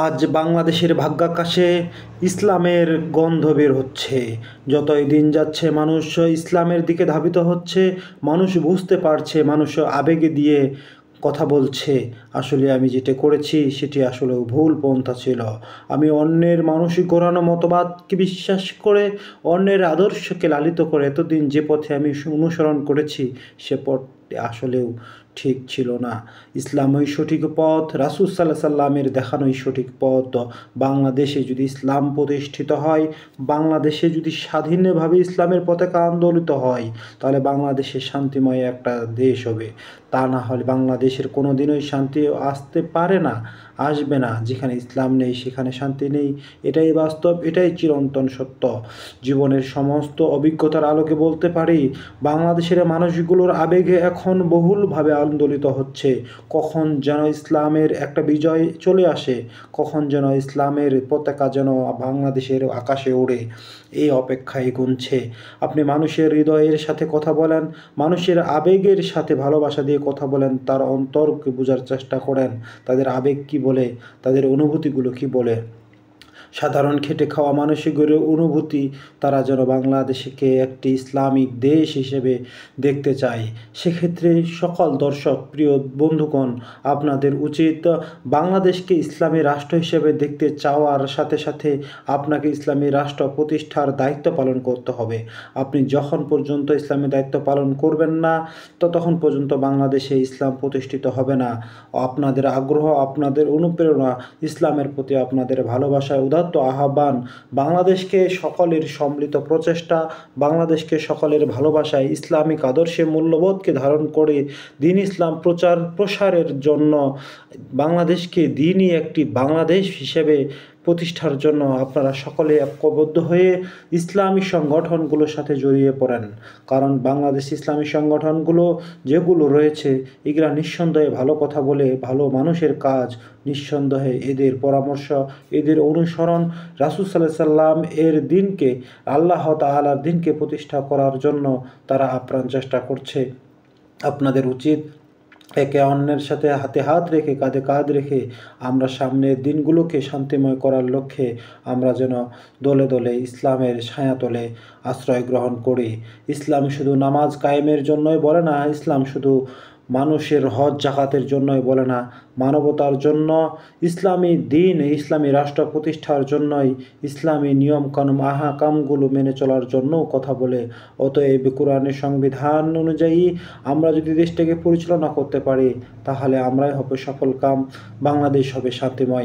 আজ বাংলাদেশের ভাগ্যাকাশে ইসলামের গন্ধ বের হচ্ছে। যতই দিন যাচ্ছে মানুষ ইসলামের দিকে ধাবিত হচ্ছে। মানুষ বুঝতে পারছে, মানুষ আবেগে দিয়ে কথা বলছে। আসলে আমি যেটা করেছি সেটি আসলে ভুল পন্থা ছিল। আমি অন্যের মানসিক গড়ানো মতবাদকে বিশ্বাস করে, অন্যের আদর্শকে লালিত করে এতদিন যে পথে আমি অনুসরণ করেছি সে পথটি আসলেও ঠিক ছিল না। ইসলামই সঠিক পথ, রাসূল সাল্লাল্লাহু আলাইহি সাল্লামের দেখানোই সঠিক পথ। বাংলাদেশে যদি ইসলাম প্রতিষ্ঠিত হয়, বাংলাদেশে যদি স্বাধীনভাবে ইসলামের পতাকা আন্দোলিত হয়, তাহলে বাংলাদেশে শান্তিময় একটা দেশ হবে। তা না হলে বাংলাদেশের কোনো দিনই শান্তি আসতে পারে না, আসবে না। যেখানে ইসলাম নেই সেখানে শান্তি নেই। এটাই বাস্তব, এটাই চিরন্তন সত্য। জীবনের সমস্ত অভিজ্ঞতার আলোকে বলতে পারি, বাংলাদেশের মানুষগুলোর আবেগে এখন বহুলভাবে আন্দোলিত হচ্ছে। কখন যেন ইসলামের একটা বিজয় চলে আসে, কখন যেন ইসলামের পতাকা যেন বাংলাদেশের আকাশে ওড়ে, এই অপেক্ষায় গুনছে। আপনি মানুষের হৃদয়ের সাথে কথা বলেন, মানুষের আবেগের সাথে ভালোবাসা দিয়ে কথা বলেন, তার অন্তরকে বোঝার চেষ্টা করেন, তাদের আবেগ কী বলে, তাদের অনুভূতিগুলো কী বলে। সাধারণ খেটে খাওয়া মানুষের অনুভূতি, তারা যেন বাংলাদেশকে একটি ইসলামিক দেশ হিসেবে দেখতে চায়। সেক্ষেত্রে সকল দর্শক প্রিয় বন্ধুগণ, আপনাদের উচিত বাংলাদেশকে ইসলামী রাষ্ট্র হিসেবে দেখতে চাওয়ার সাথে সাথে আপনাকে ইসলামী রাষ্ট্র প্রতিষ্ঠার দায়িত্ব পালন করতে হবে। আপনি যখন পর্যন্ত ইসলামী দায়িত্ব পালন করবেন না, ততক্ষণ পর্যন্ত বাংলাদেশে ইসলাম প্রতিষ্ঠিত হবে না। আপনাদের আগ্রহ, আপনাদের অনুপ্রেরণা, ইসলামের প্রতি আপনাদের ভালোবাসায় উদাত্ত আহ্বান, বাংলাদেশকে সকলের সম্মিলিত প্রচেষ্টা, বাংলাদেশকে সকলের ভালোবাসায় ইসলামিক আদর্শে মূল্যবোধকে ধারণ করে দ্বীন ইসলাম প্রচার প্রসারের জন্য বাংলাদেশকে দ্বীনি একটি বাংলাদেশ হিসেবে প্রতিষ্ঠার জন্য আপনারা সকলে ঐক্যবদ্ধ হয়ে ইসলামী সংগঠনগুলোর সাথে জড়িয়ে পড়েন। কারণ বাংলাদেশ ইসলামী সংগঠনগুলো যেগুলো রয়েছে, এগুলা নিঃসন্দেহে ভালো কথা বলে, ভালো মানুষের কাজ, নিঃসন্দেহে এদের পরামর্শ, এদের অনুসরণ রাসূল সাল্লাল্লাহু আলাইহি সাল্লাম এর দিনকে, আল্লাহ তাআলার দিনকে প্রতিষ্ঠা করার জন্য তারা আপ্রাণ চেষ্টা করছে। আপনাদের উচিত একে অন্যের সাথে হাতে হাত রেখে, কাঁধে কাঁধ রেখে আমরা সামনের দিনগুলোকে শান্তিময় করার লক্ষ্যে আমরা যেন দলে দলে ইসলামের ছায়াতলে আশ্রয় গ্রহণ করি। ইসলাম শুধু নামাজ কায়েমের জন্যই বলে না, ইসলাম শুধু মানুষের হজ জাকাতের জন্যই বলে না, মানবতার জন্য ইসলামী দিন, ইসলামী রাষ্ট্র প্রতিষ্ঠার জন্যই, ইসলামী নিয়মকানুন আহকামগুলো মেনে চলার জন্যও কথা বলে। অতএব কোরআনের সংবিধান অনুযায়ী আমরা যদি দেশটাকে পরিচালনা করতে পারি, তাহলে আমরাই হবে সফলকাম, বাংলাদেশ হবে শান্তিময়।